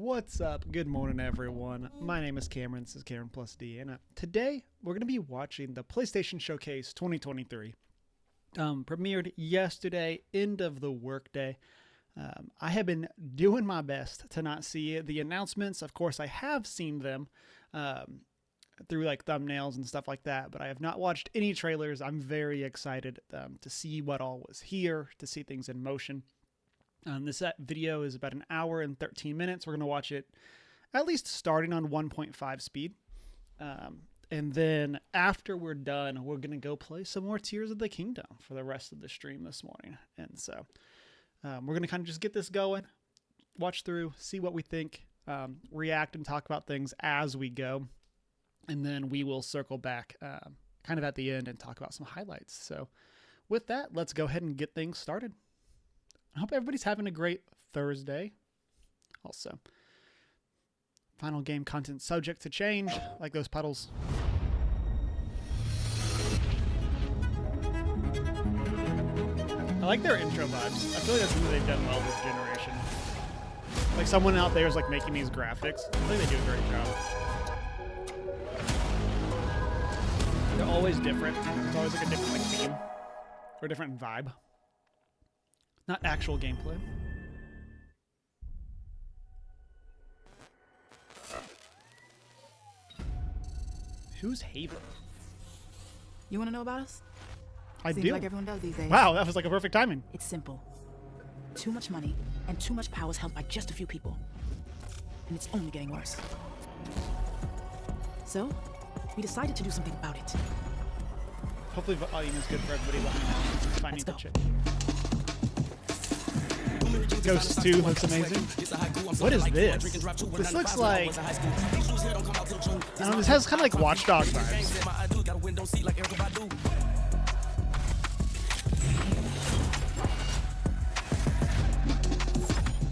What's up? Good morning, everyone. My name is Cameron. This is Cameron+Deanna. Today, we're going to be watching the PlayStation Showcase 2023. Premiered yesterday, end of the workday. I have been doing my best to not see the announcements. Of course, I have seen them through like thumbnails and stuff like that, but I have not watched any trailers. I'm very excited to see what all was here, to see things in motion. This video is about an hour and 13 minutes. We're going to watch it at least starting on 1.5 speed. And then after we're done, we're going to go play some more Tears of the Kingdom for the rest of the stream this morning. And so we're going to kind of just get this going, watch through, see what we think, react and talk about things as we go. And then we will circle back kind of at the end and talk about some highlights. So with that, let's go ahead and get things started. I hope everybody's having a great Thursday. Also, final game content subject to change, like those puddles. I like their intro vibes. I feel like that's something they've done well this generation. Like someone out there is like making these graphics. I think they do a great job. They're always different. It's always like a different like theme or a different vibe. Not actual gameplay. Who's Haven? You want to know about us? I Seems do. like everyone does these days. Wow, that was like a perfect timing. It's simple. Too much money and too much power is held by just a few people. And it's only getting worse. So, we decided to do something about it. Hopefully volume is good for everybody watching. Finding the chick. Ghost 2 looks amazing. What is this? This looks like... I don't know, this has kind of like Watch Dogs vibes.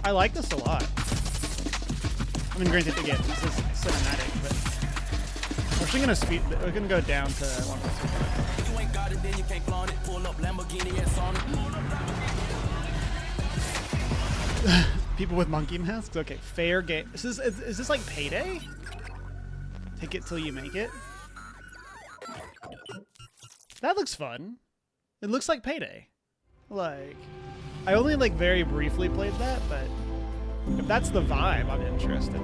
I like this a lot. I mean, granted, again, this is cinematic, but we're actually gonna speed. We're gonna go down to 1.5. You ain't got it, then you can't flaunt it. Pull up Lamborghini and Sonic. People with monkey masks. Okay, fair game. Is this like Payday? Take it till you make it. That looks fun. It looks like Payday. Like, I only like very briefly played that, but if that's the vibe, I'm interested.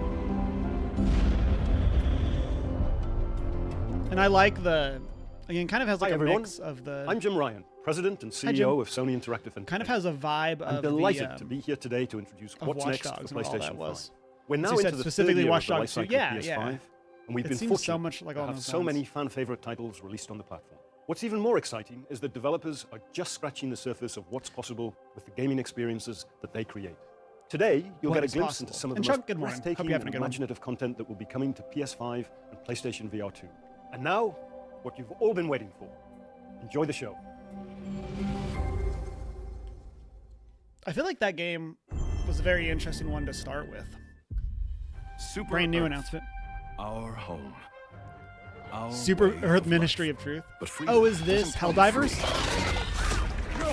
And I like the, again, kind of has like a mix of the... I'm Jim Ryan, President and CEO of Sony Interactive Entertainment. Kind of has a vibe of I'm delighted to be here today to introduce what's next for PlayStation 5. We're now into the third year of the life cycle of PS5, and we've been fortunate to have so many fan-favorite titles released on the platform. What's even more exciting is that developers are just scratching the surface of what's possible with the gaming experiences that they create. Today, you'll get a glimpse into some of the most breathtaking and imaginative content that will be coming to PS5 and PlayStation VR 2. And now, what you've all been waiting for. Enjoy the show. I feel like that game was a very interesting one to start with. Brand new announcement. Our home. Our Super Earth Ministry of Truth. Oh, is this Helldivers? No!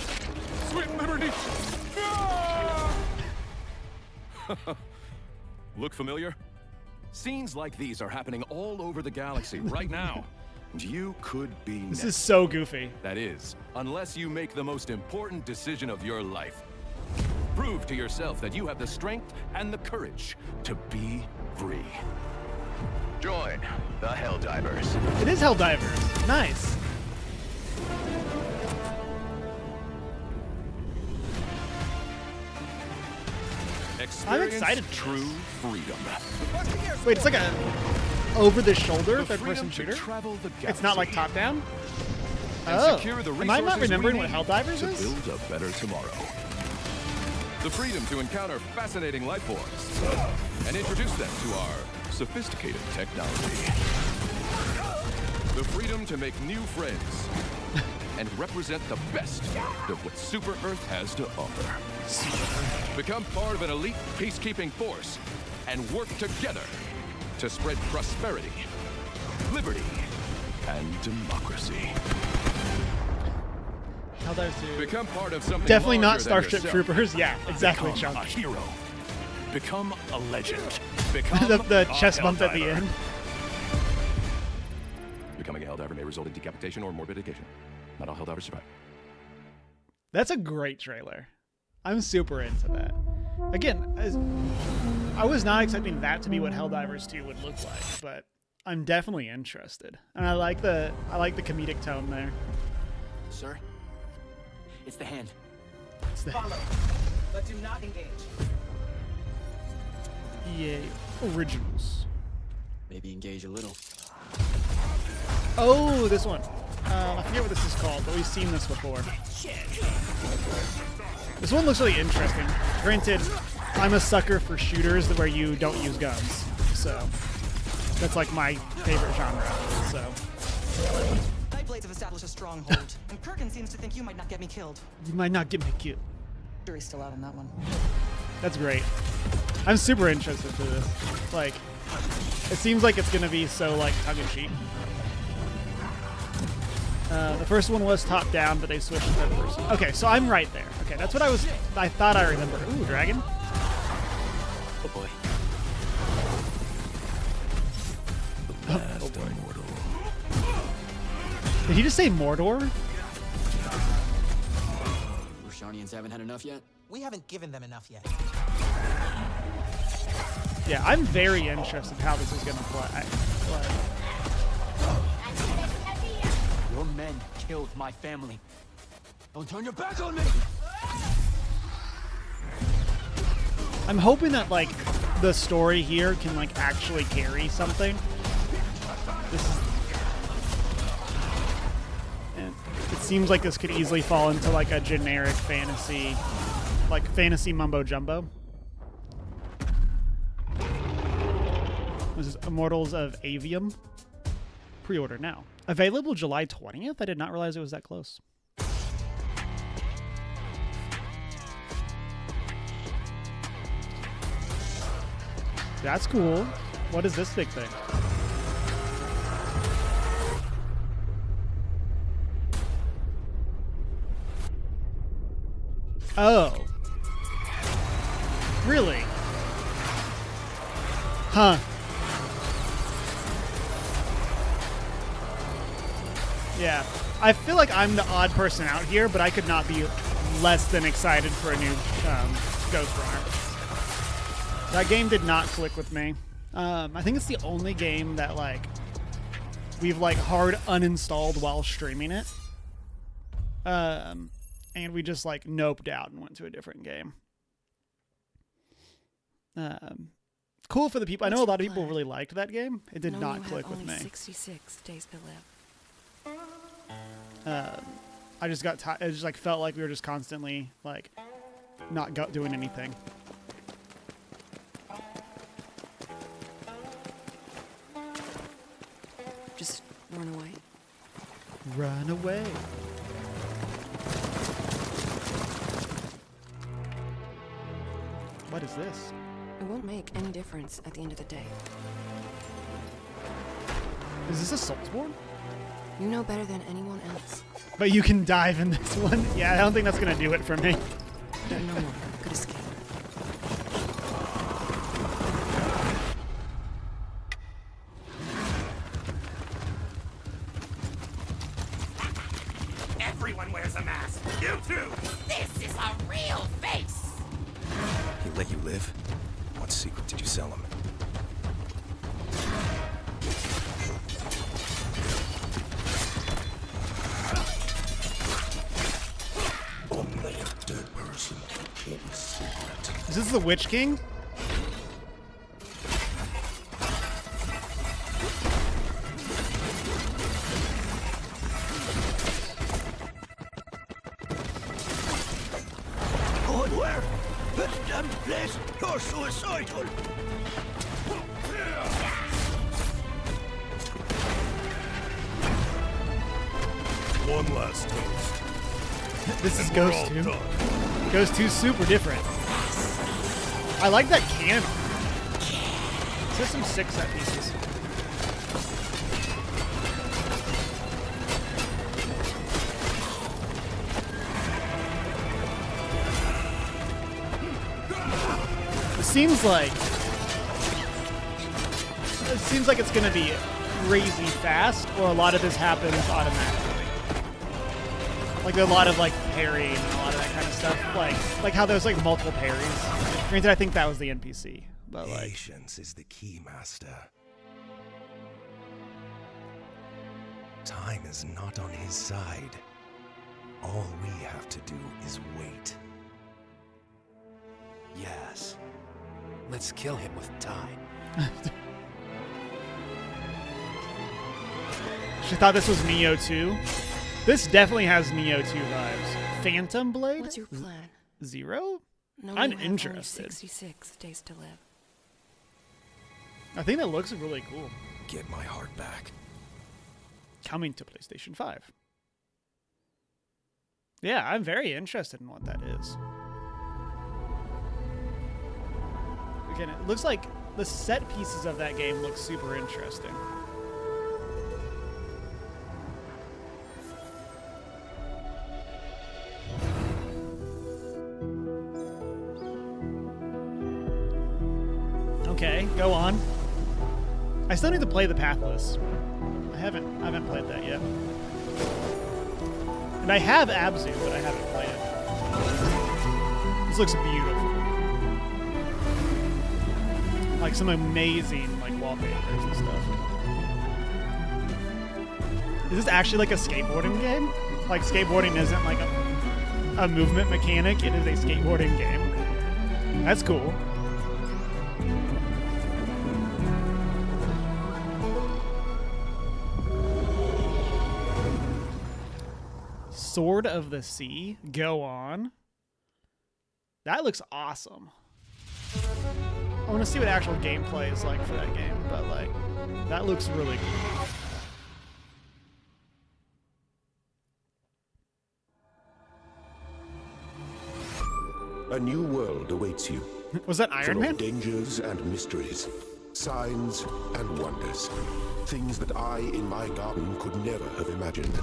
Sweet liberty! Look familiar? Scenes like these are happening all over the galaxy right now. And you could be next. This is so goofy. That is, unless you make the most important decision of your life. Prove to yourself that you have the strength and the courage to be free. Join the Helldivers. It is Helldivers. Nice. I'm excited. True freedom. Wait, it's like a over-the-shoulder third-person shooter? It's not like top-down? Oh, am I not remembering what Helldivers is? To build a better tomorrow. The freedom to encounter fascinating life forms and introduce them to our sophisticated technology. The freedom to make new friends and represent the best of what Super Earth has to offer. Become part of an elite peacekeeping force and work together to spread prosperity, liberty, and democracy. Helldivers 2. Become part of something Definitely not larger than Starship yourself. Troopers. Yeah, exactly, Become Chuck. a hero. Become a legend. Become the chest bump at the end. Becoming a Helldiver may result in decapitation or mortification. Not all Helldivers survive. That's a great trailer. I'm super into that. Again, I was not expecting that to be what Helldivers 2 would look like, but I'm definitely interested. And I like the comedic tone there. Sir, it's the hand. Follow, but do not engage. EA Originals. Maybe engage a little. Oh, this one. I forget what this is called, but we've seen this before. This one looks really interesting. Granted, I'm a sucker for shooters where you don't use guns, so that's like my favorite genre. So Nightblades have established a stronghold, and Kurgan seems to think you might not get me killed. you might not get me killed. Jury's still out on that one. That's great. I'm super interested for this. Like, it seems like it's gonna be so like tongue-in-cheek. The first one was top down, but they switched to third person. Okay, so I'm right there. Okay, that's what I thought I remember. Ooh, dragon. Oh boy. The last immortal. Did he just say Mordor? Rosharnians haven't had enough yet? We haven't given them enough yet. Yeah, I'm very interested in how this is gonna play. Your men killed my family. Don't turn your back on me! I'm hoping that like the story here can like actually carry something. And it seems like this could easily fall into like a generic fantasy, like fantasy mumbo jumbo. This is Immortals of Avium. Pre-order now. Available July 20th? I did not realize it was that close. That's cool. What is this big thing? Oh. Really? Huh. Yeah. I feel like I'm the odd person out here, but I could not be less than excited for a new Ghost Runner. That game did not click with me. I think it's the only game that like we've like hard uninstalled while streaming it. And we just like noped out and went to a different game. Cool for the people. I know a lot of people really liked that game. It did not click with me. 66 days to live. I just got tired. It just like felt like we were just constantly like not doing anything. Just run away. Run away. What is this? It won't make any difference at the end of the day. Is this a Soulsborne? You know better than anyone else. But you can dive in this one. Yeah, I don't think that's gonna do it for me. Don't know one could escape. Everyone wears a mask. You too. This is a real face. He let you live? What secret did you sell him? Only a dead person can keep a secret. Is this the Witch King? Going where? This damn place. You're suicidal. One last toast. This is Ghost 2. Ghost 2 is super different. I like that cannon. System 6 set pieces. The seems like it's gonna be crazy fast, or a lot of this happens automatically. Like a lot of like parrying and a lot of that kind of stuff. Like how there's like multiple parries. Granted, I think that was the NPC, but like patience is the key, master. Time is not on his side. All we have to do is wait. Yes. Let's kill him with time. She thought this was Neo 2. This definitely has Neo 2 vibes. Phantom Blade? What's your plan? 0? No, I'm you have interested. Only 66 days to live. I think that looks really cool. Get my heart back. Coming to PlayStation 5. Yeah, I'm very interested in what that is. Again, it looks like the set pieces of that game look super interesting. Okay, go on. I still need to play the Pathless. I haven't played that yet. And I have Abzu, but I haven't played it. This looks beautiful. Like some amazing like wallpapers and stuff. Is this actually like a skateboarding game? Like skateboarding isn't like a movement mechanic, it is a skateboarding game. That's cool. Sword of the Sea, go on. That looks awesome. I want to see what actual gameplay is like for that game, but like, that looks really cool. A new world awaits you. Was that Iron Man? Dangers and mysteries, signs and wonders. Things that I, in my garden, could never have imagined.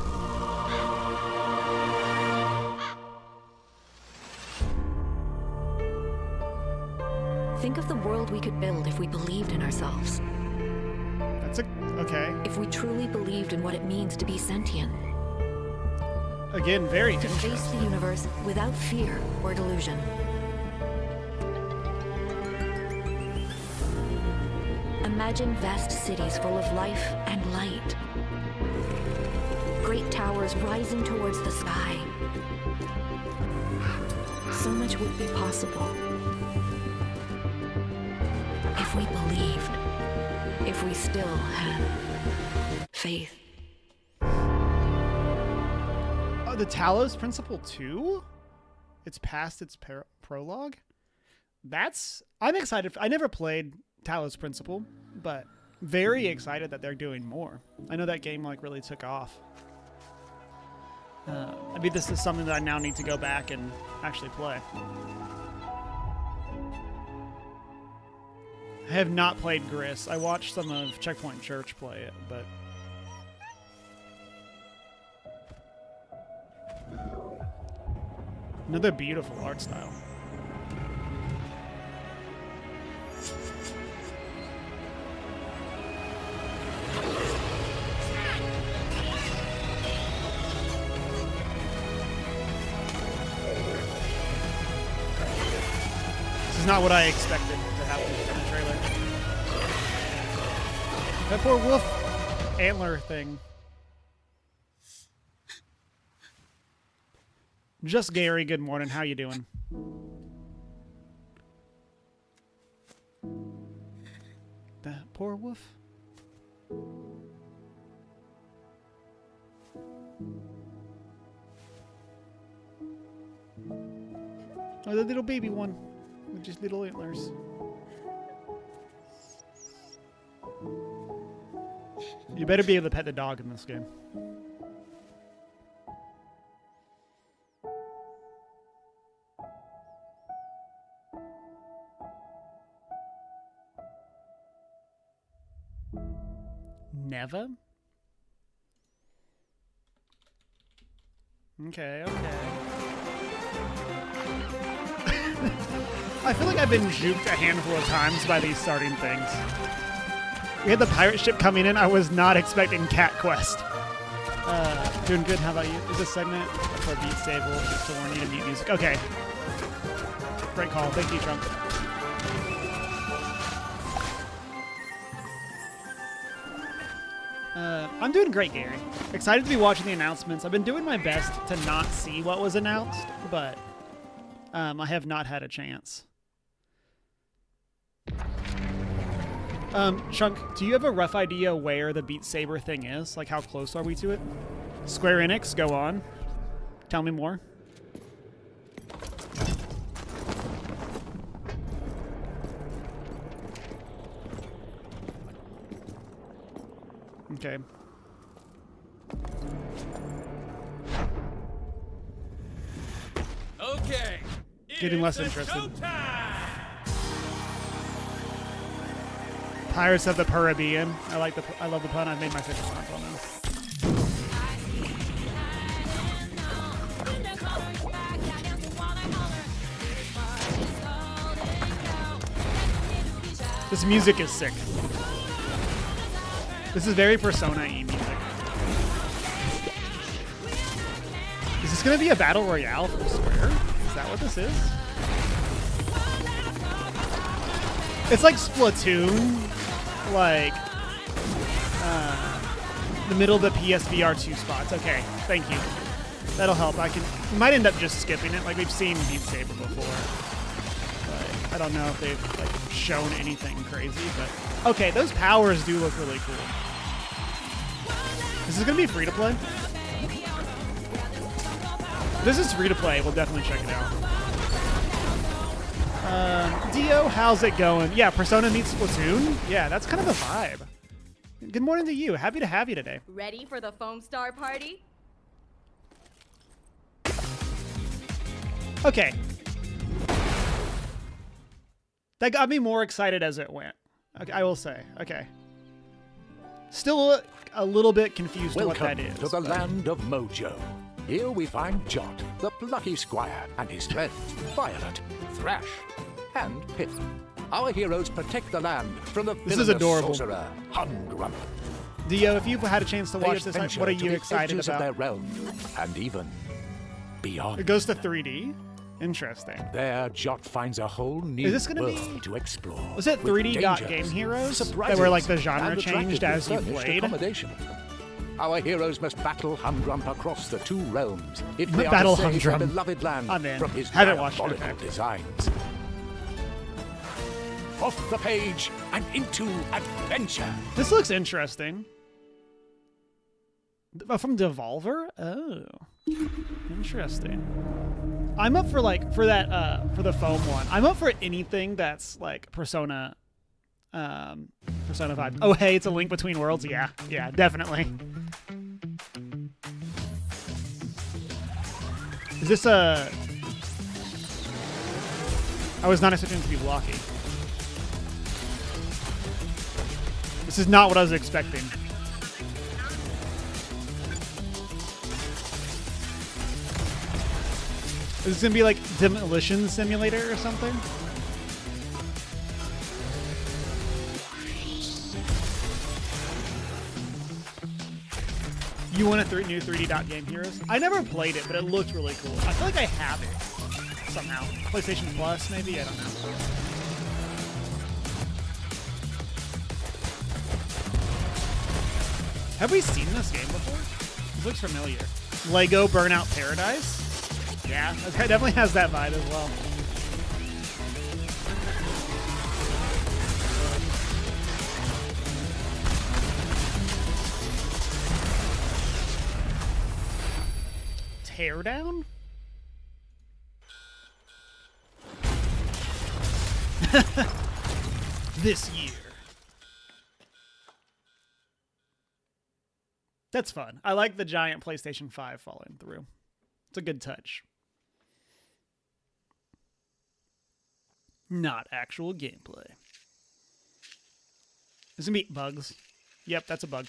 Think of the world we could build if we believed in ourselves. Okay. If we truly believed in what it means to be sentient. Again, very to face the universe without fear or delusion. Imagine vast cities full of life and light. Great towers rising towards the sky. So much would be possible. If we believed. If we still had faith. Oh, the Talos Principle 2? It's past its prologue? I'm excited. I never played Talos Principle, but very excited that they're doing more. I know that game like really took off. I mean, this is something that I now need to go back and actually play. I have not played Gris. I watched some of Checkpoint Church play it, but another beautiful art style. This is not what I expected to happen in the trailer. That poor wolf antler thing. Just Gary, good morning. How you doing? That poor wolf. Oh, the little baby one with just little antlers. You better be able to pet the dog in this game. Never? Okay, okay. I feel like I've been juked a handful of times by these starting things. We had the pirate ship coming in. I was not expecting Cat Quest. Doing good. How about you? Is this segment for Beat Stable just to warn you to mute music? Okay. Great call. Thank you, Trump. I'm doing great, Gary. Excited to be watching the announcements. I've been doing my best to not see what was announced, but I have not had a chance. Chunk, do you have a rough idea where the Beat Saber thing is? Like, how close are we to it? Square Enix, go on. Tell me more. Okay. Okay. Getting less interested. Pirates of the Caribbean. I love the pun. I've made my favorite pun on this. This music is sick. This is very Persona-y music. Is this going to be a battle royale for Square? Is that what this is? It's like Splatoon, like the middle of the PSVR 2 spots. Okay, thank you. That'll help. We might end up just skipping it. Like we've seen Beat Saber before, but I don't know if they've like shown anything crazy. But okay, those powers do look really cool. Is this gonna be free to play? If this is free to play, we'll definitely check it out. Dio, how's it going? Yeah, Persona meets Splatoon. Yeah, that's kind of the vibe. Good morning to you. Happy to have you today. Ready for the foam star party? Okay. That got me more excited as it went. Okay, I will say. Okay. Still a little bit confused on what that is. Welcome to the land of Mojo. Here we find Jot, the plucky squire, and his friends, Violet, Thrash, and Pip. Our heroes protect the land from the villainous sorcerer, Humgrump. Dio, if you've had a chance to watch this, what are you excited about? Of their realm, and even beyond. It goes to 3D? Interesting. There, Jot finds a whole new world to explore. Was it 3D Game Heroes? That were like the genre changed as you played? Our heroes must battle Humgrump across the two realms if they are to save their beloved land from his diabolical designs. Off the page and into adventure. This looks interesting. From Devolver? Oh, interesting. I'm up for for the foam one. I'm up for anything that's like Persona 5. Oh, hey, it's a Link Between Worlds. Yeah, definitely. Is this a... I was not expecting it to be blocky. This is not what I was expecting. Is this gonna be like Demolition Simulator or something? You want a new 3D Game Heroes? I never played it, but it looked really cool. I feel like I have it somehow. PlayStation Plus, maybe? I don't know. Have we seen this game before? This looks familiar. Lego Burnout Paradise? Yeah, it definitely has that vibe as well. Teardown? This year. That's fun. I like the giant PlayStation 5 falling through. It's a good touch. Not actual gameplay. There's gonna be bugs. Yep, that's a bug.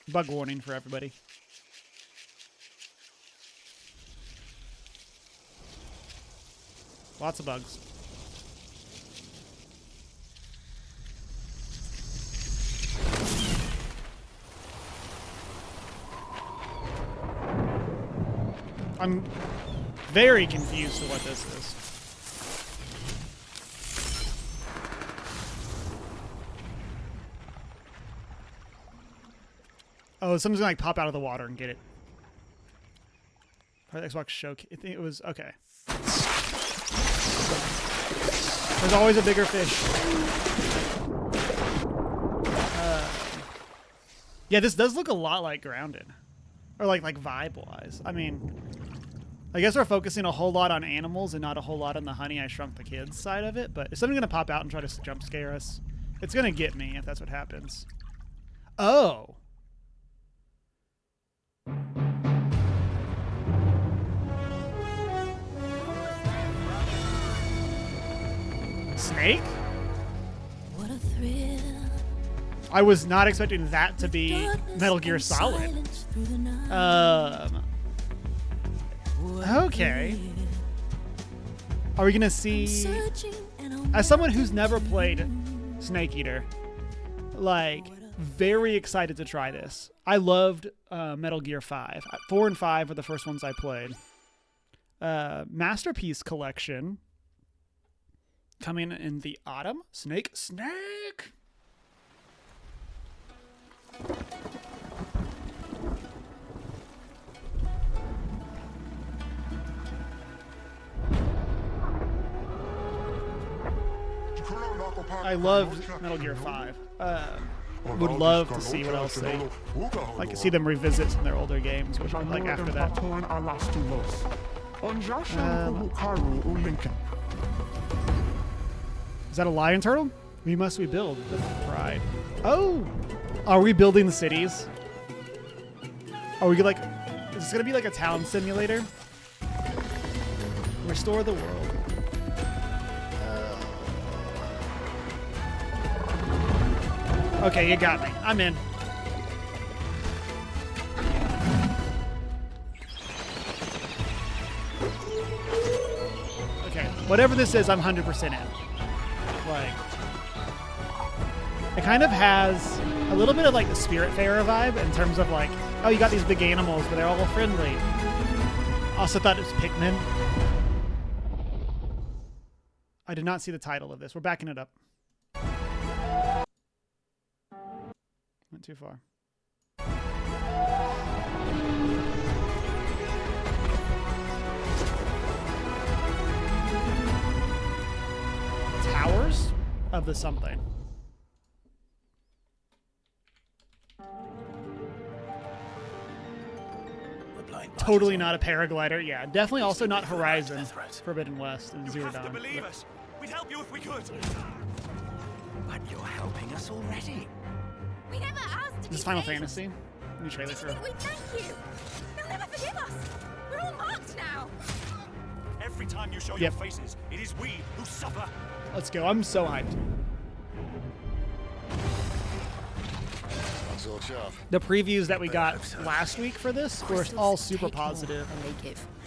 Bug warning for everybody. Lots of bugs. I'm very confused to what this is. Oh, someone's gonna like pop out of the water and get it. Probably Xbox Showcase. I think it was okay. There's always a bigger fish. Yeah, this does look a lot like Grounded, or like vibe-wise. I mean, I guess we're focusing a whole lot on animals and not a whole lot on the Honey I Shrunk the Kids side of it. But if something's gonna pop out and try to jump scare us, it's gonna get me if that's what happens. Oh. Snake? What a thrill. I was not expecting that to be Metal Gear Solid. Okay. Are we gonna see, as someone who's never played Snake Eater, like, very excited to try this. I loved Metal Gear 5. 4 and 5 were the first ones I played. Masterpiece Collection coming in the autumn. Snake. I loved Metal Gear 5. Would love to see what else they, like, see them revisit some of their older games, which like after that. Is that a lion turtle? We must rebuild the pride. Oh, are we building the cities? Are we like, is this gonna be like a town simulator? Restore the world. Okay, you got me. I'm in. Okay, whatever this is, I'm 100% in. Like, it kind of has a little bit of like the Spiritfarer vibe in terms of like, oh, you got these big animals, but they're all friendly. Also thought it was Pikmin. I did not see the title of this. We're backing it up. Went too far. Towers of the something. Totally not a paraglider. Yeah, definitely also not Horizon, Forbidden West, and Zero Dawn. Believe us. We'd help you if we could. But you're helping us already. We never asked. This is Final Fantasy. New trailer for. We thank you. They'll never forgive us. We're all marked now. Every time you show your faces, it is we who suffer. Let's go. I'm so hyped. The previews that we got last week for this were all super positive.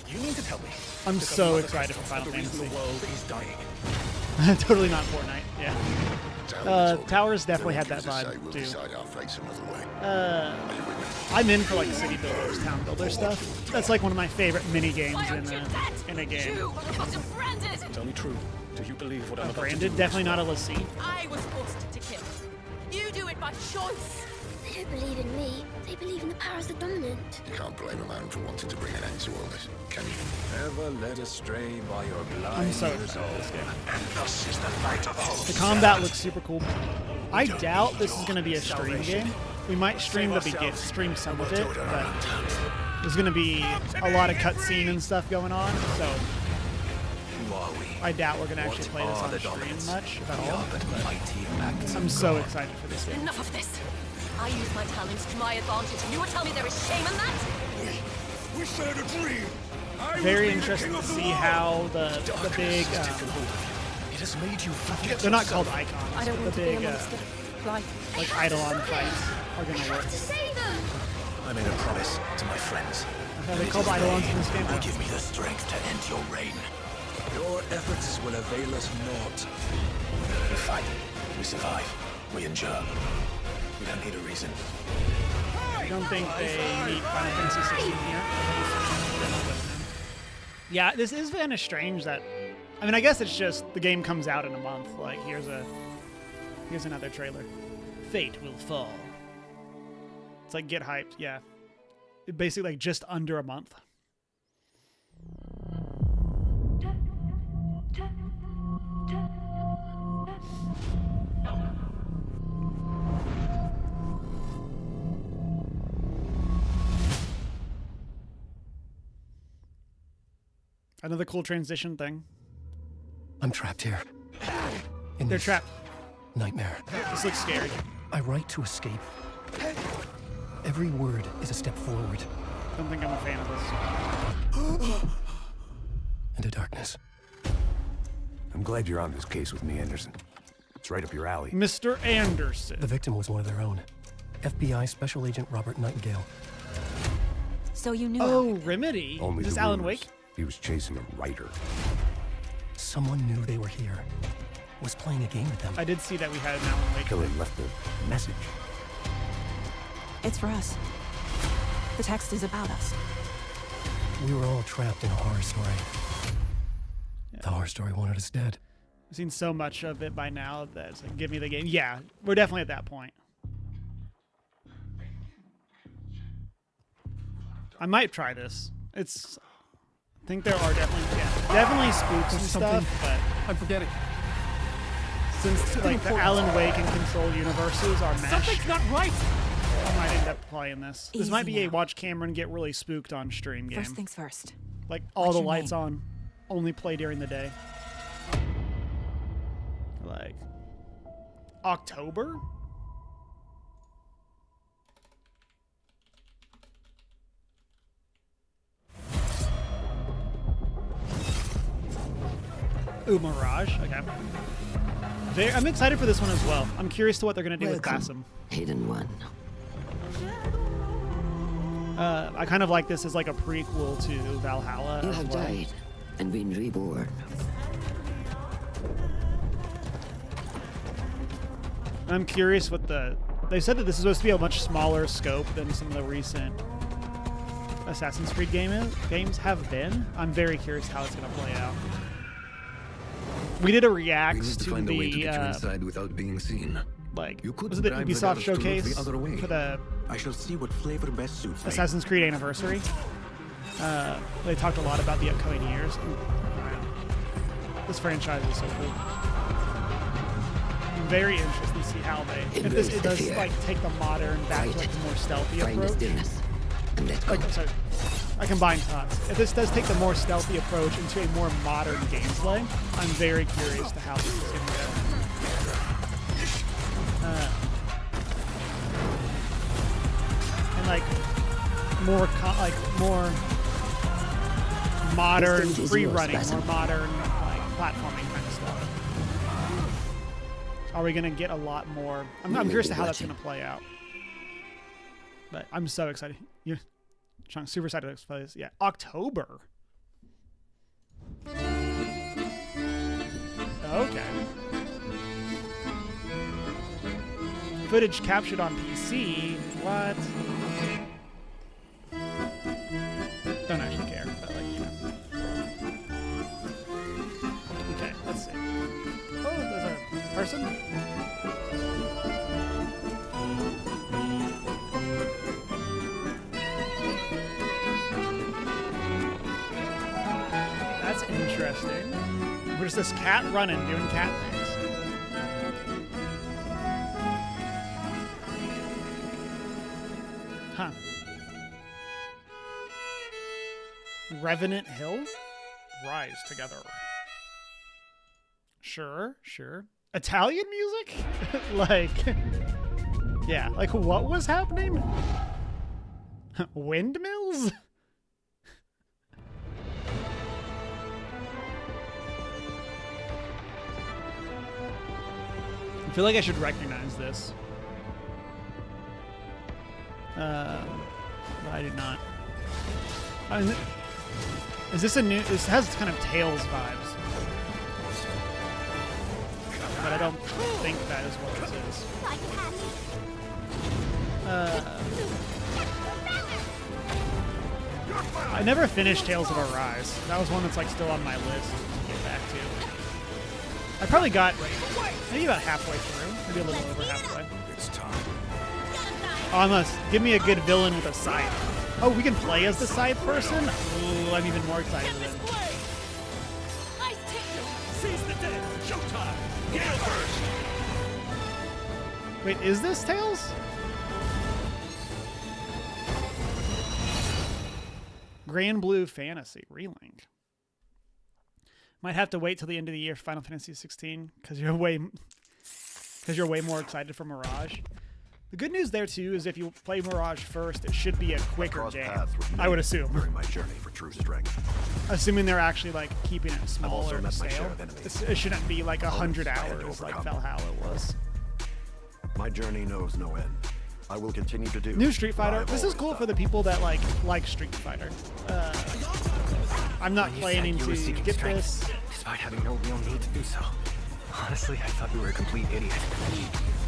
You mean to tell me? I'm so excited for Final Fantasy. The world is dying. Totally not Fortnite. Yeah. Towers definitely had that vibe too. I'm in for like city builders, town builder stuff. That's like one of my favorite mini games in a game. Tell me true. Do you believe what I'm about Branded? to do? Definitely not a Lassie. I was forced to kill. You do it by choice. They don't believe in me. They believe in the powers that dominant. You can't blame a man for wanting to bring an end to all this, can you? Ever led astray by your blind I'm so excited for this game. And thus is the light of hope. The combat looks super cool. I doubt this is going to be a stream game. We might stream stream some of it, but there's going to be a lot of cutscene and stuff going on, so I doubt we're going to actually play this on stream much, if at all. But I'm so excited for this game. Enough of this. I use my talents to my advantage, and you will tell me there is shame in that? We shared a dream. Very interesting to see how the big it has made you forget. They're not called icons. I don't want the to be big a monster. Like Eidolon fights are going to work. I made a promise to my friends. Are they called Eidolons in this game? Will give me the strength to end your reign. Your efforts will avail us naught. We fight. We survive. We endure. We don't need a reason. I don't think they need Final Fantasy 16 here. Yeah, this is kind of strange that... I mean, I guess it's just the game comes out in a month. Like, here's another trailer. Fate will fall. It's like, get hyped. Yeah. Basically, like, just under a month. Another cool transition thing. I'm trapped here. They're trapped. Nightmare. This looks scary. I write to escape. Every word is a step forward. Don't think I'm a fan of this. Into darkness. I'm glad you're on this case with me, Anderson. It's right up your alley. Mr. Anderson. The victim was one of their own. FBI Special Agent Robert Nightingale. So you knew. Oh, Remedy. Only is this the Alan rumors. Wake? He was chasing a writer. Someone knew they were here. Was playing a game with them. I did see that we had an Alan Wake. Killer left a message. It's for us. The text is about us. We were all trapped in a horror story. Yeah. The horror story wanted us dead. I've seen so much of it by now that it's like, give me the game. Yeah, we're definitely at that point. I might try this. I think there are definitely spooks and stuff, but I'm forgetting. Since like the Alan Wake and Control universes are meshed, Something's not right. I might end up playing this. This Easy might be a now. watch Cameron get really spooked on stream game. First things first. Like all What's the your lights name? on, only play during the day. Like October? Ooh, Mirage. Okay. I'm excited for this one as well. I'm curious to what they're going to do with Basim. Hidden One. I kind of like this as like a prequel to Valhalla. You as have well. died and been reborn. I'm curious what they said that this is supposed to be a much smaller scope than some of the recent Assassin's Creed games have been. I'm very curious how it's going to play out. We did a react to find a way to the get you inside without being seen. like You could was it the bribe the Ubisoft guards to look showcase the other way. for the I shall see what flavor best suits me. Assassin's Creed anniversary. They talked a lot about the upcoming years. This franchise is so cool. I'm very interested to see how they. If it does like take the modern back to like the more stealthy approach. Like, sorry, I combine thoughts. If this does take the more stealthy approach into a more modern gameplay, I'm very curious to how this is going to go. And like more modern free running, more modern like platforming kind of stuff. Are we going to get a lot more? I'm curious to how that's going to play out. But I'm so excited. You're super excited to play this. Yeah, October. Okay. Footage captured on PC. What? Don't actually care, but like, you know. Okay, let's see. Oh, there's a person? That's interesting. Where's this cat running, doing cat things? Huh. Revenant Hill? Rise together. Sure, sure. Italian music? Like, yeah, like what was happening? Windmills? I feel like I should recognize this. But I did not. Is this a new... This has kind of Tales vibes. don't think that is what this is. I never finished Tales of Arise. That was one that's like still on my list to get back to. I probably got maybe about halfway through, maybe a little over halfway. It's time. Oh, give me a good villain with a scythe. Oh, we can play as the scythe person? Ooh, I'm even more excited than. Seize the day. Showtime. Gale burst. Wait, is this Tails? Grand Blue Fantasy Relink. Might have to wait till the end of the year for Final Fantasy 16 because you're way more excited for Mirage. The good news there too is if you play Mirage first, it should be a quicker game. I would assume. During my journey for true strength. Assuming they're actually like keeping it smaller to scale. It shouldn't be like 100 hours like Valhalla was. My journey knows no end. I will continue to do. New Street Fighter. This is cool for the people that like Street Fighter. I'm not planning to get this. Despite having no real need to do so. Honestly, I thought we were a complete idiot.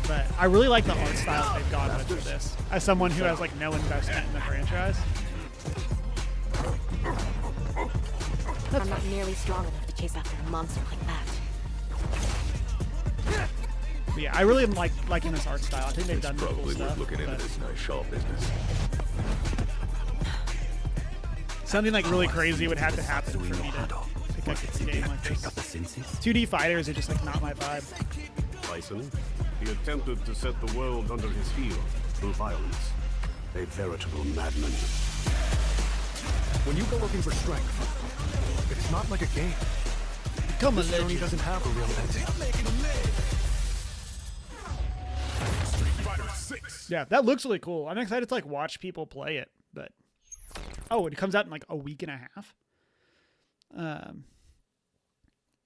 But I really like the art style they've gone with for this. As someone who has like no investment in the franchise. I'm not nearly strong enough to chase after a monster like that. But yeah, I really am liking this art style. I think they've done cool probably stuff. Looking into this nice shawl business. Something like really crazy would have to happen for me to pick up a game like this. 2D fighters are just like not my vibe. Bison, he attempted to set the world under his heel through violence. A veritable madman. When you go looking for strength, it's not like a game. Become a this legend. journey doesn't have a real ending. Yeah, that looks really cool. I'm excited to like watch people play it, but oh, it comes out in like a week and a half.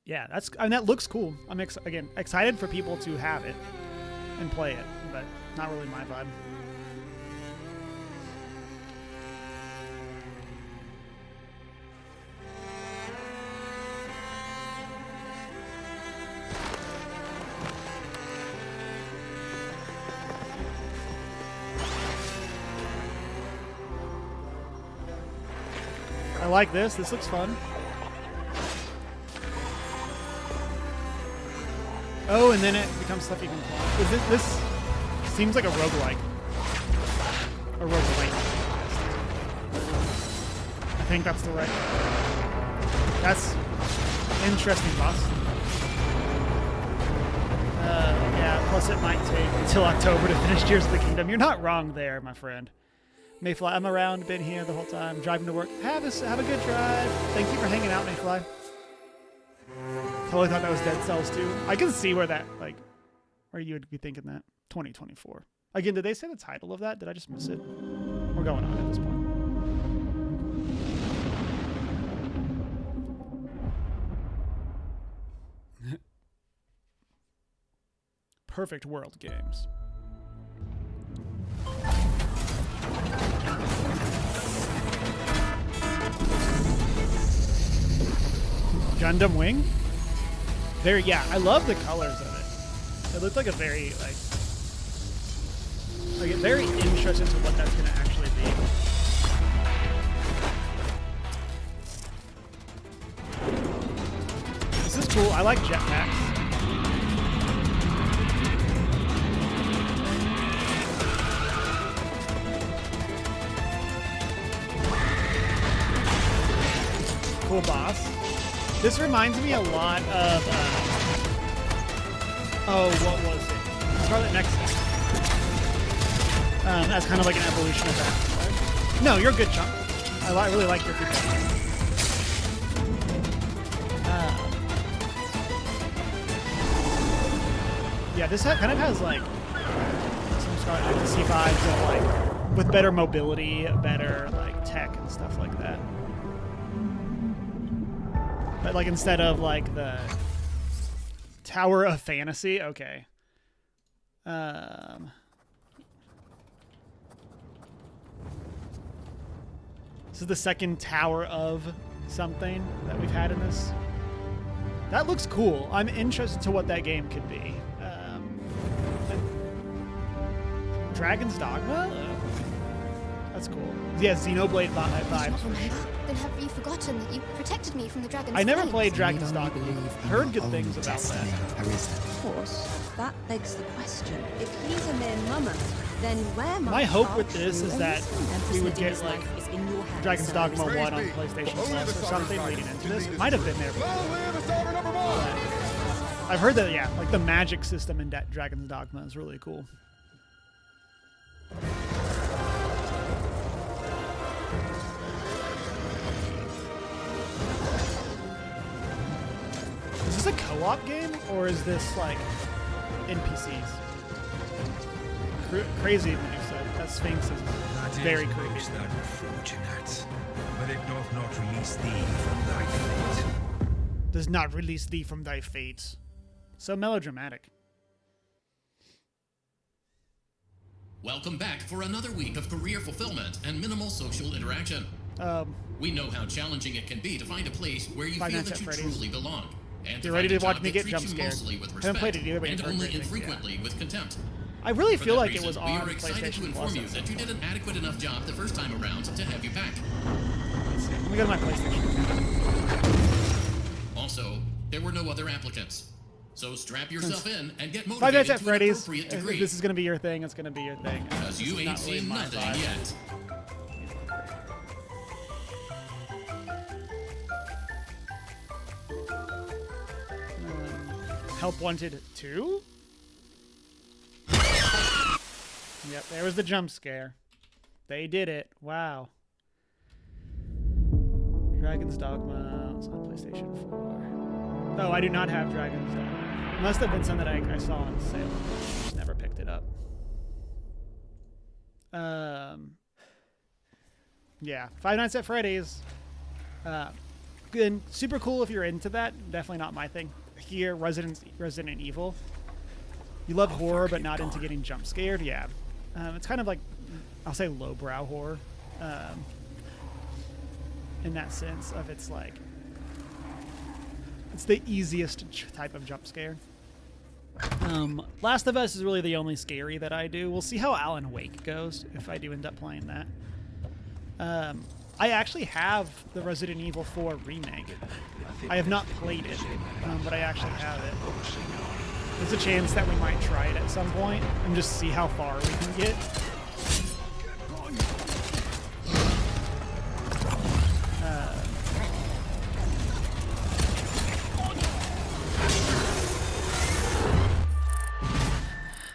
Yeah, that looks cool. I'm again excited for people to have it and play it, but not really my vibe. I like this. This looks fun. Oh, and then it becomes stuff you can play. This seems like a roguelike. A roguelike. I think that's the right. That's interesting boss. Yeah, plus it might take until October to finish Tears of the Kingdom. You're not wrong there, my friend. Mayfly, I'm around, been here the whole time, driving to work. Have a good drive. Thank you for hanging out, Mayfly. Totally thought that was Dead Cells too. I can see where that, like, where you would be thinking that. 2024. Again, did they say the title of that? Did I just miss it? We're going on at this point. Perfect World Games. Gundam Wing? There, yeah, I love the colors of it. It looks like a very, like very interested to what that's going to actually be. This is cool. I like jetpacks. Cool boss. This reminds me a lot of, oh, what was it? Scarlet Nexus. As kind of like an evolution of that. No, you're a good chunk. I really like your feedback. Yeah, this kind of has like some Scarlet Nexus vibes of like with better mobility, better like tech and stuff like that. But like instead of like the Tower of Fantasy, okay. This is the second Tower of something that we've had in this. That looks cool. I'm interested to what that game could be. Dragon's Dogma? That's cool. Yeah, Xenoblade vibes for sure. Then have you forgotten that you protected me from the dragon's I never flames? played Dragon's Dogma. Heard good things about that. Of course, that begs the question. If he's a mere mammoth, then where might my hope with this is that we would get like Dragon's Dogma 1 on PlayStation Plus or something leading into this. It might have been there before. I've heard that, yeah, like the magic system in Dragon's Dogma is really cool. Is this a co-op game, or is this like NPCs? Crazy when you said that Sphinx is very creepy. That unfortunate, but it doth not release thee from thy fate. Does not release thee from thy fate. So melodramatic. Welcome back for another week of career fulfillment and minimal social interaction. We know how challenging it can be to find a place where you feel that you truly belong. And you're ready to watch me get jump scared. I haven't played it either, but and only infrequently with contempt. I really feel like reason, it was on we are excited to inform you that you did an adequate enough job the first time around to have you back. Let me go to my PlayStation. Also, there were no other applicants. So strap yourself in and get motivated Five Nights at to Freddy's. an appropriate If degree. this is going to be your thing, it's going to be your thing. Because you ain't seen nothing yet. Help Wanted 2? Yep, there was the jump scare. They did it. Wow. Dragon's Dogma was on PlayStation 4. Oh, I do not have Dragon's Dogma. Must have been something that I saw on sale. Just never picked it up. Yeah, Five Nights at Freddy's. Good, super cool if you're into that. Definitely not my thing. Here, Resident Evil. You love horror, but not into getting jump scared. Yeah, it's kind of like, I'll say lowbrow horror. In that sense of it's like, it's the easiest type of jump scare. Last of Us is really the only scary that I do. We'll see how Alan Wake goes if I do end up playing that. I actually have the Resident Evil 4 remake. I have not played it, but I actually have it. There's a chance that we might try it at some point and just see how far we can get.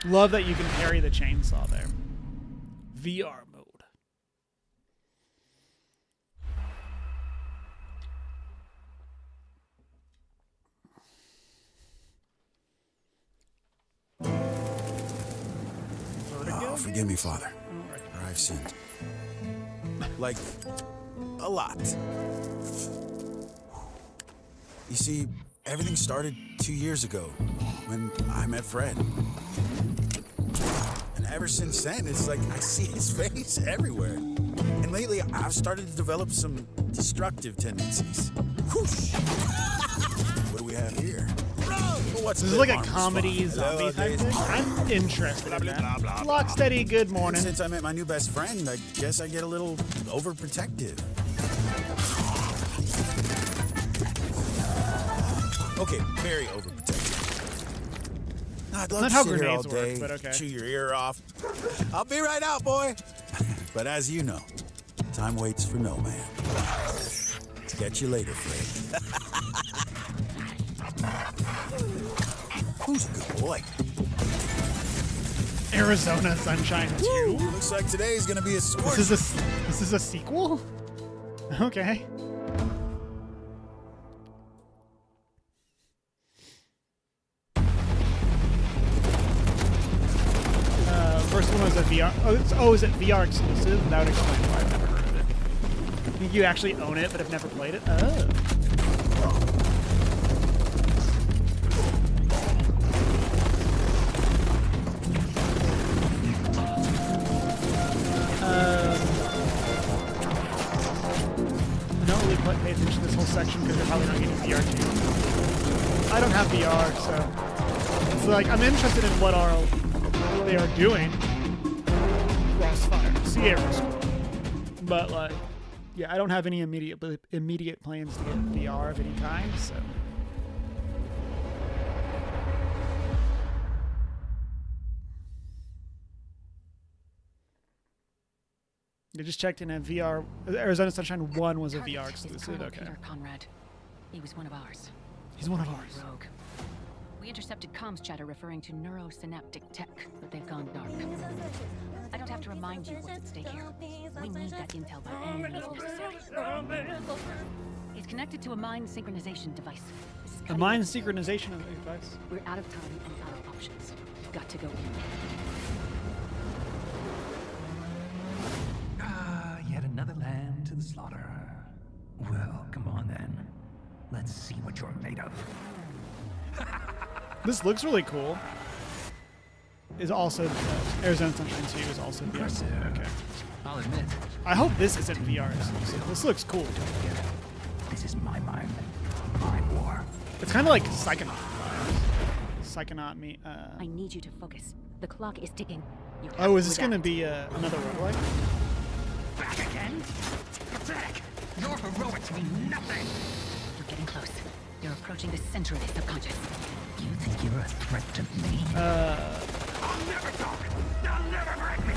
Love that you can carry the chainsaw there. VR mode. Oh, forgive me, Father, for I've sinned. Like, a lot. You see, everything started 2 years ago when I met Fred. And ever since then, it's like I see his face everywhere. And lately, I've started to develop some destructive tendencies. Whoosh! What do we have here? What's this is like a comedy zombie type thing? I'm interested in that. Locksteady, good morning. Since I met my new best friend, I guess I get a little overprotective. Okay, very overprotective. I'd love to sit here all day, chew your ear off. I'll be right out, boy. But as you know, time waits for no man. Catch you later, Fred. Who's a good boy? Arizona Sunshine 2? Looks like today's gonna be a scorch. This is a sequel? Okay. First one was a VR. Oh, is it VR exclusive? That would explain why I've never heard of it. I think you actually own it, but have never played it. Oh. I don't really pay attention to this whole section because they're probably not getting VR2. VR, so it's like I'm interested in what they are doing. Crossfire, Sierra, but like, yeah, I don't have any immediate plans to get VR of any kind, so. You just checked in a VR. Arizona Sunshine 1 was a VR exclusive. Okay. Peter Conrad. He was one of ours. He's one of ours. Rogue. We intercepted comms chatter referring to neurosynaptic tech, but they've gone dark. I don't have to remind you what's at stake here. We need that intel by any means necessary. It's connected to a mind synchronization device. A mind synchronization device? We're out of time and out of options. We've got to go in. Yet another lamb to the slaughter. Well, come on then. Let's see what you're made of. This looks really cool. Is also Arizona Sunshine 2 is also VR. Okay. I'll admit. I hope this isn't VR exclusive. This looks cool. This is my mind, my war. It's kind of like Psychonaut. Psychonaut I need you to focus. The clock is ticking. Oh, is this going to be another roguelike? Back again? Pathetic! Your heroics mean nothing! You're getting close. You're approaching the center of the subconscious. You think you're a threat to me? I'll never talk! They'll never break me!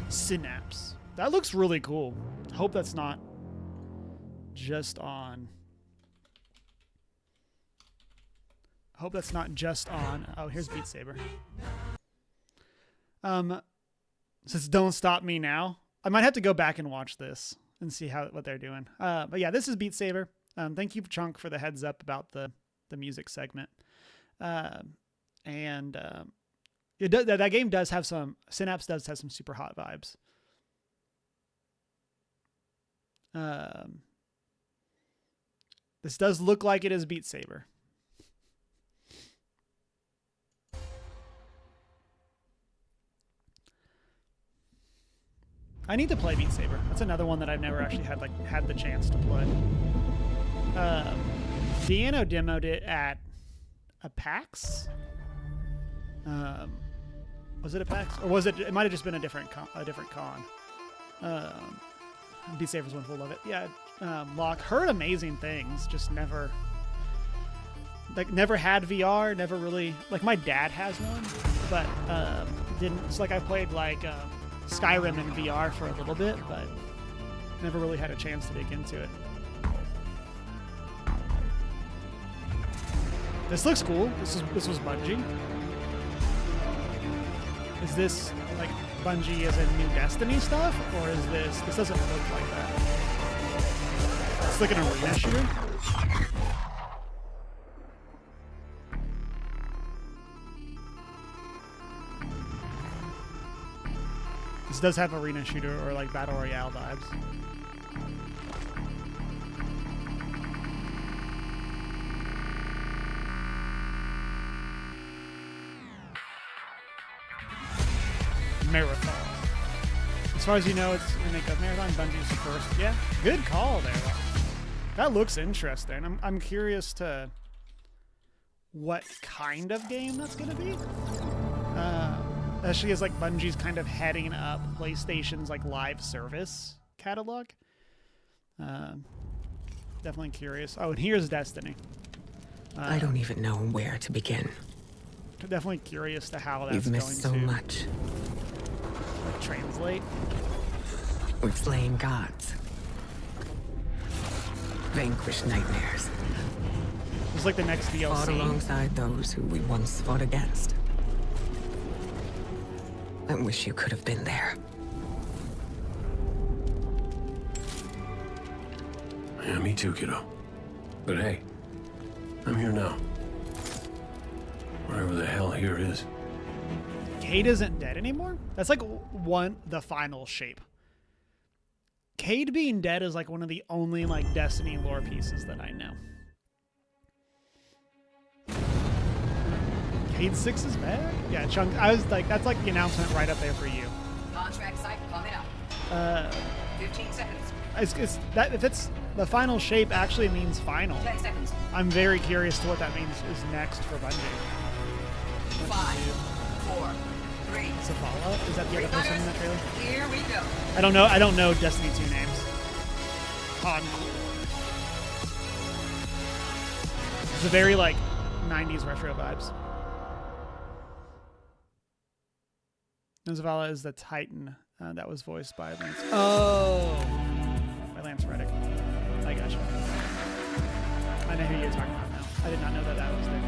Synapse. That looks really cool. Hope that's not just on... Hope that's not just on... Oh, here's Beat Saber. Says Don't Stop Me Now. I might have to go back and watch this and see what they're doing. But yeah, this is Beat Saber. Thank you, Chunk, for the heads up about the music segment. That game does have some... Synapse does have some super hot vibes. This does look like it is Beat Saber. I need to play Beat Saber. That's another one that I've never actually had the chance to play. Deanna demoed it at a PAX. Was it a PAX, or was it? It might have just been a different con. Beat Saber's one full of it. Yeah, Locke heard amazing things. Just never had VR. Never really my dad has one, but didn't. It's like I played Skyrim in VR for a little bit, but never really had a chance to dig into it. This looks cool. This was Bungie. Is this like Bungie as in new Destiny stuff, or is this doesn't look like that? It's like an arena shooter. This does have arena shooter or like battle royale vibes. Marathon. As far as you know, it's remake of Marathon. Bungie's the first. Yeah, good call there. That looks interesting. I'm curious to what kind of game that's gonna be. Especially as Bungie's kind of heading up PlayStation's live service catalog. Definitely curious. Oh, and here's Destiny. I don't even know where to begin. Definitely curious to how that's You've missed going so to much. Translate. We've slain gods. Vanquished nightmares. It's like the next DLC. Fought alongside those who we once fought against. I wish you could have been there. Yeah, me too, kiddo. But hey, I'm here now. Whatever the hell here is. Cade isn't dead anymore? That's the final shape. Cade being dead is one of the only Destiny lore pieces that I know. Cade 6 is back? Yeah, Chunk, I was that's the announcement right up there for you. Contract site coming up. 15 seconds. If it's The final shape actually means final. 10 seconds. I'm very curious to what that means is next for Bungie. 5, 4, 3. Zavala? Is that the other person in that trailer? Here we go. I don't know Destiny 2 names. Han. It's a very like 90s retro vibes. Zavala is the Titan that was voiced by Lance. Oh, by Lance Reddick. I gotcha. I know who you're talking about now. I did not know that that was their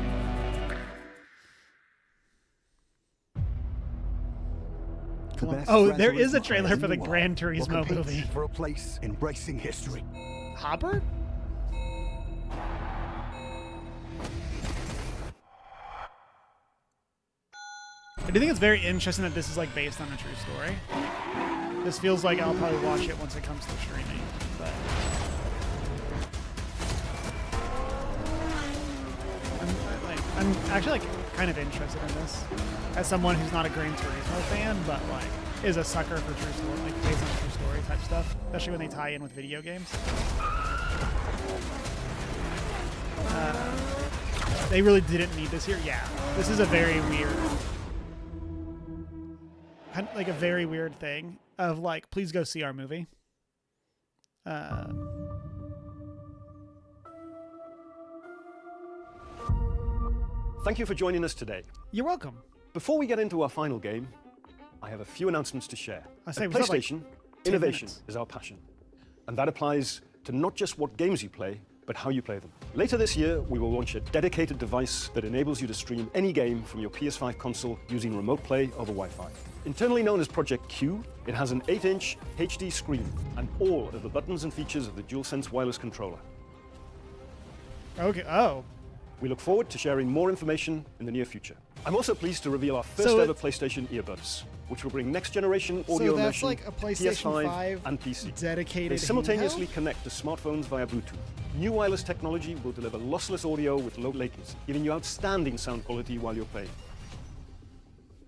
name. Oh, there is a trailer for the Gran Turismo movie. For a place in racing history. Hopper? I do think it's very interesting that this is like based on a true story. This feels like I'll probably watch it once it comes to streaming, but I'm actually like kind of interested in this as someone who's not a Gran Turismo fan, but like is a sucker for true story, like based on true story type stuff, especially when they tie in with video games. They really didn't need this here. Yeah, this is a very weird. Like a very weird thing of like, please go see our movie. Thank you for joining us today. You're welcome. Before we get into our final game, I have a few announcements to share. I say, At PlayStation, innovation is our passion. And that applies to not just what games you play, but how you play them. Later this year, we will launch a dedicated device that enables you to stream any game from your PS5 console using remote play over Wi-Fi. Internally known as Project Q, it has an 8-inch HD screen and all of the buttons and features of the DualSense wireless controller. Okay, oh. We look forward to sharing more information in the near future. I'm also pleased to reveal our first ever PlayStation earbuds, which will bring next generation audio so that's immersion like a PlayStation PS5 5 and PC. Dedicated They simultaneously handheld? connect to smartphones via Bluetooth. New wireless technology will deliver lossless audio with low latency, giving you outstanding sound quality while you're playing.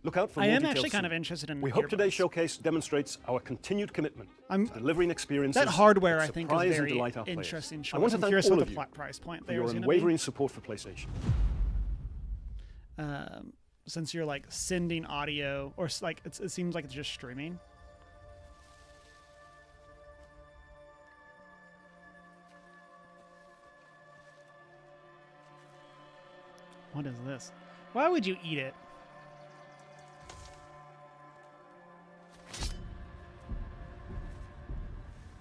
Look out for more am details actually kind soon. of interested in We hope earbuds. today's showcase demonstrates our continued commitment to delivering experiences That hardware, that I think, surprise is and very delight our players. interesting choice. I want to I'm thank curious all what of the you price point for there your is gonna unwavering be. support for PlayStation. Since you're like sending audio, or like it seems like it's just streaming. What is this? Why would you eat it?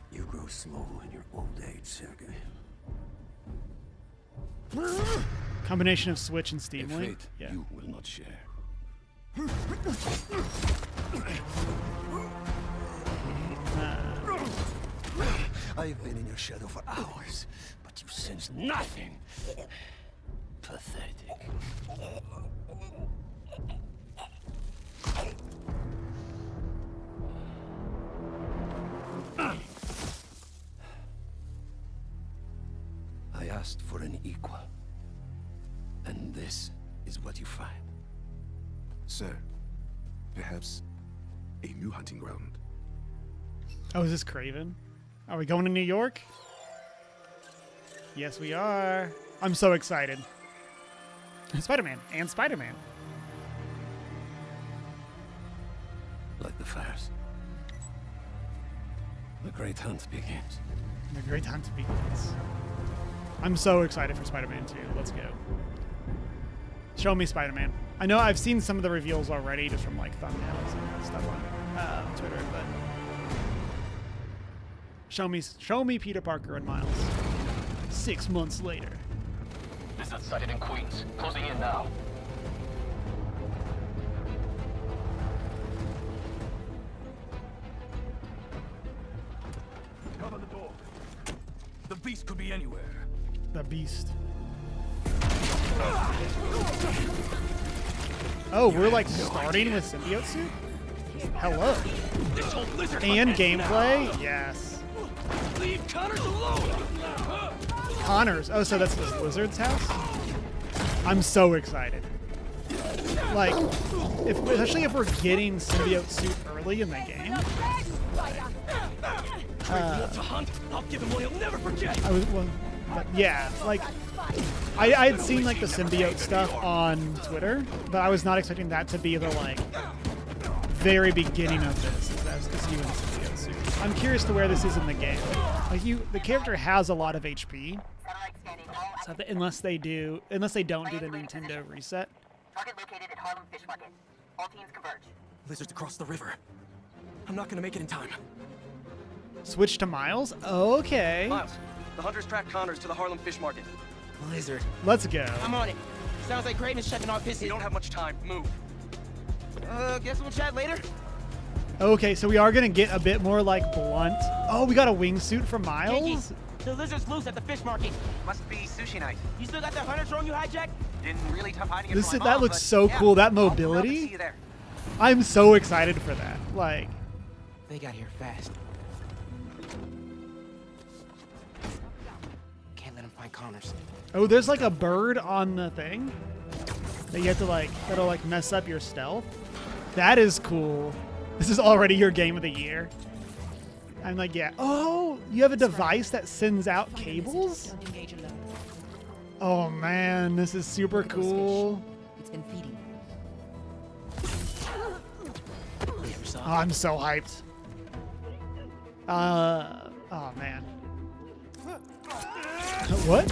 You grow slow in your old age, Sergei. Combination of Switch and Steam A Link. fate Yeah. you will not share. I've been in your shadow for hours, but you sense nothing. Pathetic. I asked for an equal. And this is what you find. Sir, perhaps a new hunting ground. Oh, is this Craven? Are we going to New York? Yes, we are. I'm so excited. Spider-Man and Spider-Man. Like the fires. The great hunt begins. The great hunt begins. I'm so excited for Spider-Man 2. Let's go. Show me Spider-Man. I know I've seen some of the reveals already, just from like thumbnails and stuff on Twitter, but show me Peter Parker and Miles. 6 months later. Lizard sighted in Queens. Closing in now. Cover the door. The beast could be anywhere. The beast. Oh, we're like starting with symbiote suit? Hello. And gameplay? Yes. Leave Connors alone. Connors. Oh, so that's this lizard's house? I'm so excited. Like, especially if we're getting symbiote suit early in the game. to hunt. I'll give him what he'll never forget. But yeah, like I had seen like the symbiote stuff on Twitter, but I was not expecting that to be the like very beginning of this. Is you in a symbiote suit. I'm curious to where this is in the game. Like the character has a lot of HP, so unless they don't do the Nintendo reset. Target located at Harlem Fish Market. All teams converge. Lizards across the river. I'm not gonna make it in time. Switch to Miles? Okay. Miles, the hunters tracked Connors to the Harlem Fish Market. Lizard. Let's go. I'm on it. Sounds like Craven's checking off his. We don't have much time. Move. Guess we'll chat later. Okay, so we are gonna get a bit more like blunt. Oh, we got a wingsuit from Miles? Yankee, the lizard's loose at the fish market. Must be sushi night. You still got that hunter drone you hijacked? Didn't really tough hiding it from my that mom, looks so cool. That mobility. I'm so excited for that. Like, they got here fast. Can't let him find Connors. Oh, there's like a bird on the thing that you have to like, that'll like mess up your stealth. That is cool. This is already your game of the year. I'm like, yeah. Oh, you have a device that sends out cables? Oh man, this is super cool. It's been feeding. Oh, I'm so hyped. Oh man. What?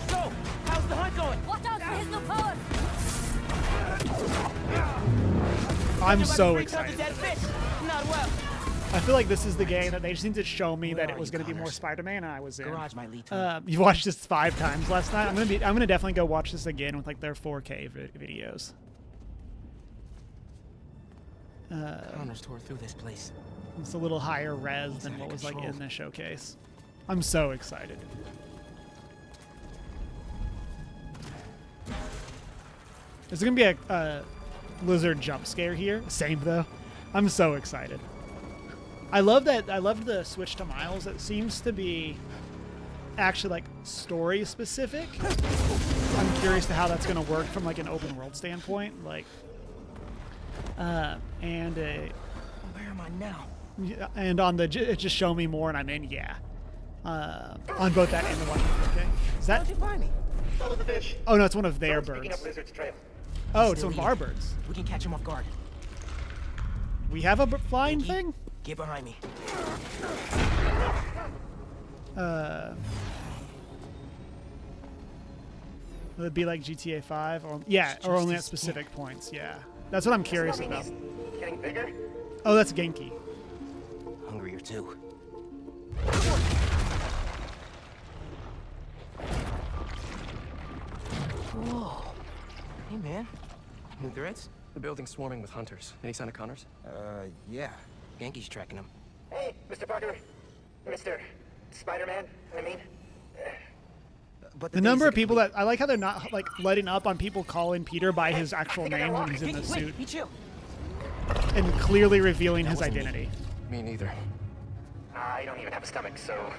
So, how's the hunt going? Watch out for his new power. I'm so excited. Not well. I feel like this is the game that they just need to show me that it was going to be more Spider-Man, and I was in. Garage might lead to you watched this 5 times last night. I'm gonna definitely go watch this again with like their 4K videos. Connors tore through this place. It's a little higher res than what was like in the showcase. I'm so excited. Is there gonna be a lizard jump scare here? Same though. I'm so excited. I love that. I love the switch to Miles. It seems to be actually like story specific. I'm curious to how that's gonna work from like an open world standpoint. Like, Where am I now? And on the just show me more and I'm in. Yeah. On both that and the one. Okay. Is that? How'd you find me? Follow the fish. Oh no, it's one of their birds. Trail. Oh, it's one of our birds. We can catch him off guard. We have a flying thing? Get behind me. Would it be like GTA 5? Or, yeah, or only at specific points. Yeah. That's what I'm curious about. Getting bigger? Oh, that's Genki. Hungrier too. Whoa. Hey, man. New threats? The building's swarming with hunters. Any sign of Connors? Yeah. Genki's tracking them. Hey, Mr. Parker. Mr. Spider-Man, I mean. But the number of people that I like how they're not like letting up on people calling Peter by his actual name when he's in the suit, and clearly revealing his identity. Me neither. I don't even have a stomach, so.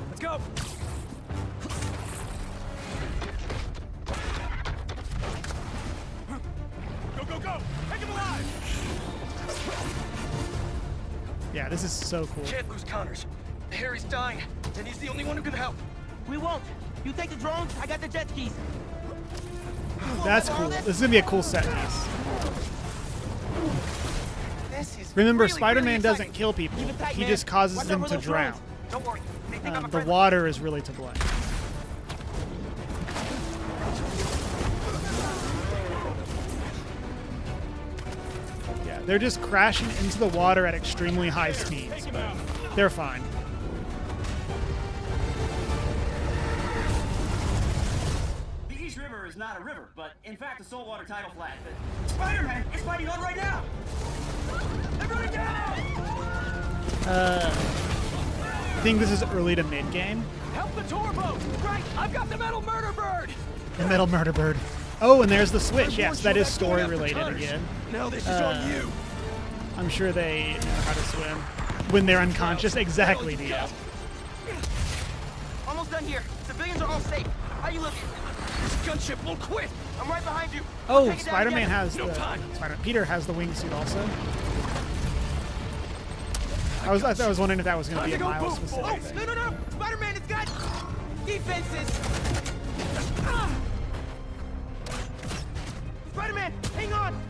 Let's go. Go! Take him alive! Yeah, this is so cool. Can't lose Connors. Harry's dying, and he's the only one who can help. We won't. You take the drones, I got the jet skis. That's cool. This is gonna be a cool set piece. Remember, Spider-Man doesn't kill people. He just causes them to drown. Don't worry. The water is really to blame. Yeah, they're just crashing into the water at extremely high speeds, but they're fine. The East River is not a river, but in fact a saltwater tidal flat. Spider-Man is fighting on right now! Everybody down! I think this is early to mid game. Help the tour boat! Right, I've got the metal murder bird! The metal murder bird. Oh, and there's the switch. Yes, that is story related again. Now this is on you. I'm sure they know how to swim when they're unconscious. Exactly, Almost done here. Civilians are all safe. How you looking? gunship won't quit. I'm right behind you. Oh, Spider-Man has Peter has the wingsuit also. I was wondering if that was going to be a Miles specific thing. No. Spider-Man has got defenses. Spider-Man, hang on.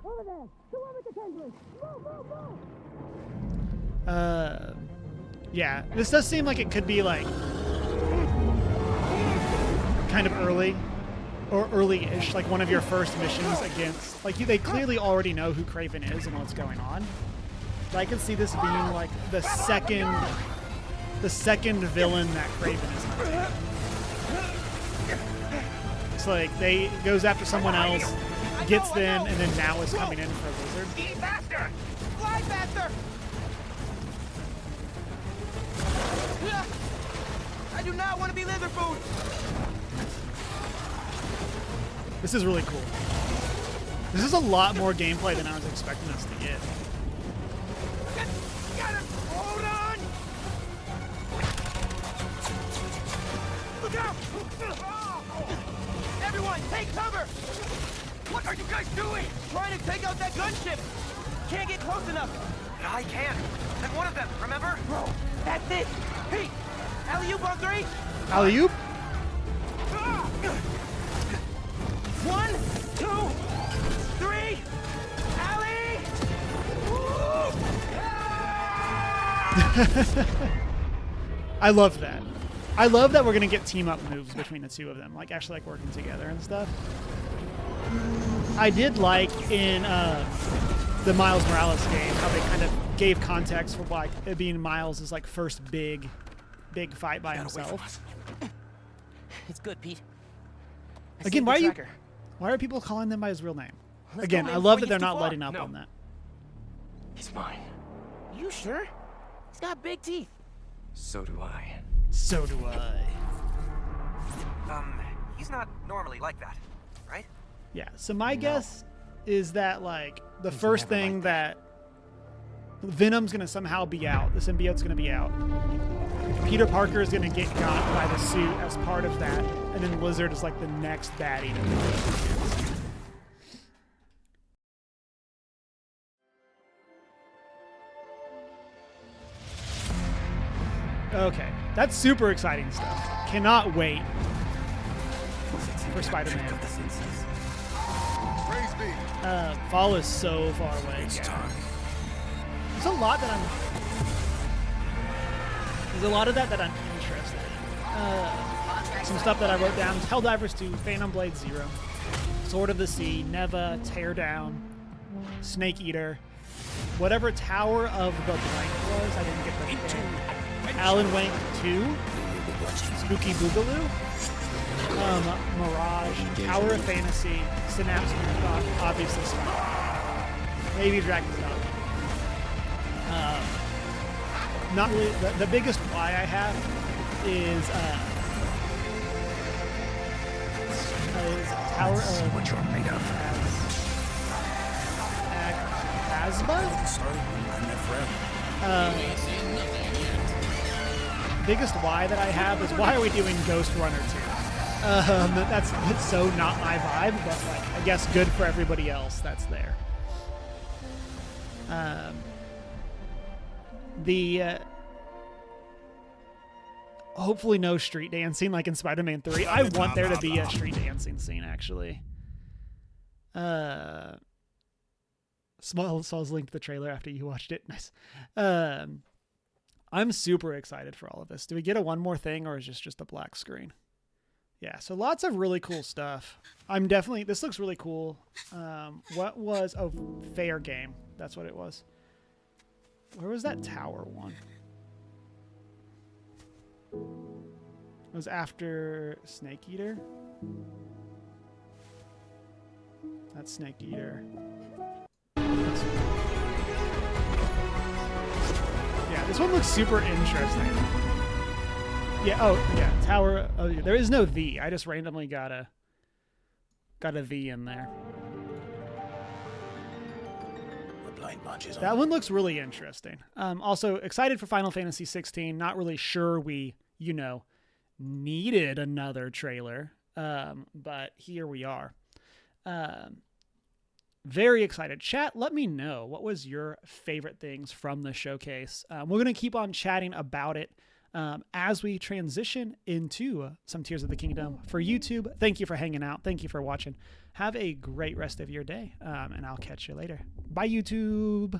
Over there. The one with the tendrils. Move. Yeah, this does seem like it could be like kind of early or early-ish, like one of your first missions against, like they clearly already know who Kraven is and what's going on. But I can see this being like the second villain that Kraven is hunting. It's like they goes after someone else, gets them, and then now is coming in for Lizard. Eat faster! Fly faster! I do not want to be lizard food. This is really cool. This is a lot more gameplay than I was expecting us to get. Got him! Hold on! Look out! Everyone, take cover! What are you guys doing? Trying to take out that gunship. Can't get close enough. I can. I'm one of them, remember? Bro, that's it. Hey, alley-oop on 3. Alley-oop? 1, 2, 3. Alley! I love that. I love that we're gonna get team-up moves between the two of them, like actually like working together and stuff. I did like in the Miles Morales game how they kind of gave context for like it being Miles' like first big fight by himself. It's good, Pete. Again, why are people calling them by his real name? Again, I love that they're not letting up on that. He's mine. You sure? He's got big teeth. So do I. So do I. He's not normally like that, right? Yeah, so my guess is that like the first thing that Venom's gonna somehow be out, the symbiote's gonna be out. Peter Parker is gonna get got by the suit as part of that, and then Lizard is like the next baddie to Okay, that's super exciting stuff. Cannot wait for Spider-Man. Fall is so far away. There's a lot that I'm interested in. Some stuff that I wrote down: Helldivers 2, Phantom Blade 0, Sword of the Sea, Neva, Teardown, Snake Eater, whatever Tower of the Blank was. I didn't get the name. Alan Wake 2, Spooky Boogaloo, Mirage, Tower of Fantasy, Synapse, obviously Spider-Man, maybe Dragon's Dogma. Not really. The biggest why I have is Tower of what you're made of. Asba? Biggest why that I have is why are we doing Ghost Runner 2? That's so not my vibe, but like I guess good for everybody else that's there. Hopefully no street dancing like in Spider-Man 3. I want there to be a street dancing scene actually. Small's linked the trailer after you watched it. Nice. I'm super excited for all of this. Do we get a one more thing or is this just a black screen? Yeah, so lots of really cool stuff. This looks really cool. What was, Fair Game. That's what it was. Where was that tower one? It was after Snake Eater. That's Snake Eater. Yeah, this one looks super interesting. Yeah, Tower. Oh, yeah, there is no V. I just randomly got a V in there. ain't much, is That one looks really interesting. Also excited for Final Fantasy 16. Not really sure we, needed another trailer. But here we are. Very excited. Chat, let me know what was your favorite things from the showcase. We're going to keep on chatting about it as we transition into some Tears of the Kingdom for YouTube. Thank you for hanging out. Thank you for watching. Have a great rest of your day, and I'll catch you later. Bye, YouTube.